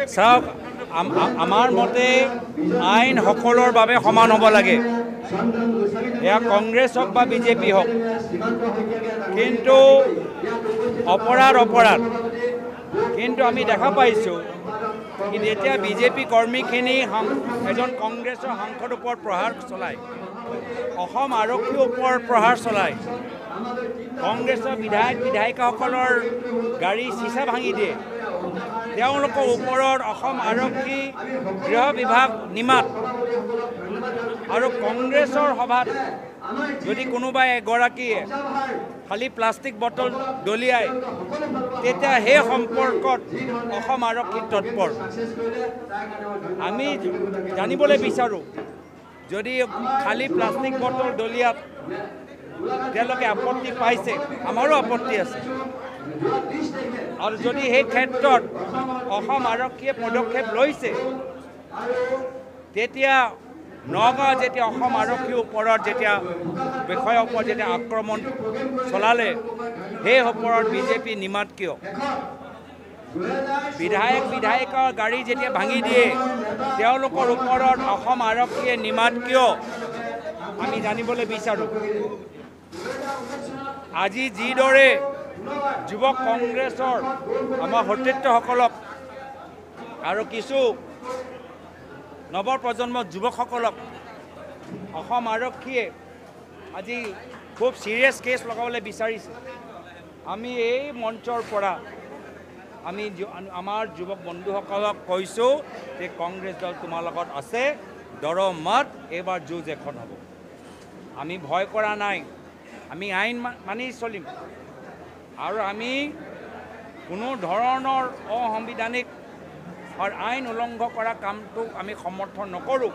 চাওক আমাৰ মতে আইন সকলৰ বাবে সমান হ'ব লাগে এয়া কংগ্ৰেছ হওক বা বিজেপি হওক কিন্তু অপৰাধ কিন্তু আমি দেখা পাইছোঁ কি যেতিয়া বিজেপি কৰ্মীখিনি এজন কংগ্ৰেছৰ সাংসদৰ ওপৰত প্ৰহাৰ চলায় অসম আৰক্ষীৰ ওপৰত প্ৰহাৰ চলায় কংগ্ৰেছৰ বিধায়িকাসকলৰ গাড়ী চিচা ভাঙি দিয়ে তেওঁলোকৰ ওপৰত অসম আৰক্ষী গৃহ বিভাগ নিমাত আৰু কংগ্ৰেছৰ সভাত যদি কোনোবাই এগৰাকীয়ে খালি প্লাষ্টিক বটল দলিয়ায় তেতিয়া সেই সম্পৰ্কত অসম আৰক্ষী তৎপৰ আমি জানিবলৈ বিচাৰোঁ যদি খালি প্লাষ্টিক বটল দলিয়াত তেওঁলোকে আপত্তি পাইছে আমাৰো আপত্তি আছে আৰু যদি সেই ক্ষেত্ৰত অসম আৰক্ষীয়ে পদক্ষেপ লৈছে তেতিয়া নগাঁও যেতিয়া অসম আৰক্ষীৰ ওপৰত যেতিয়া বিষয়ৰ ওপৰত যেতিয়া আক্ৰমণ চলালে সেই ওপৰত বিজেপি নিমাত কিয় বিধায়িকাৰ গাড়ী যেতিয়া ভাঙি দিয়ে তেওঁলোকৰ ওপৰত অসম আৰক্ষীয়ে নিমাত কিয় আমি জানিবলৈ বিচাৰোঁ আজি যিদৰে যুৱ কংগ্ৰেছৰ আমাৰ সতীৰ্থসকলক আৰু কিছু নৱপ্ৰজন্মৰ যুৱকসকলক অসম আৰক্ষীয়ে আজি খুব চিৰিয়াছ কেছ লগাবলৈ বিচাৰিছে আমি এই মঞ্চৰ পৰা আমি আমাৰ যুৱক বন্ধুসকলক কৈছোঁ যে কংগ্ৰেছ দল তোমাৰ লগত আছে দৰ মত এইবাৰ যুঁজ এখন হ'ব আমি ভয় কৰা নাই আমি আইন মানি চলিম আৰু আমি কোনো ধৰণৰ অসাংবিধানিক আৰু আইন উলংঘন কৰা কামটো আমি সমৰ্থন নকৰোঁ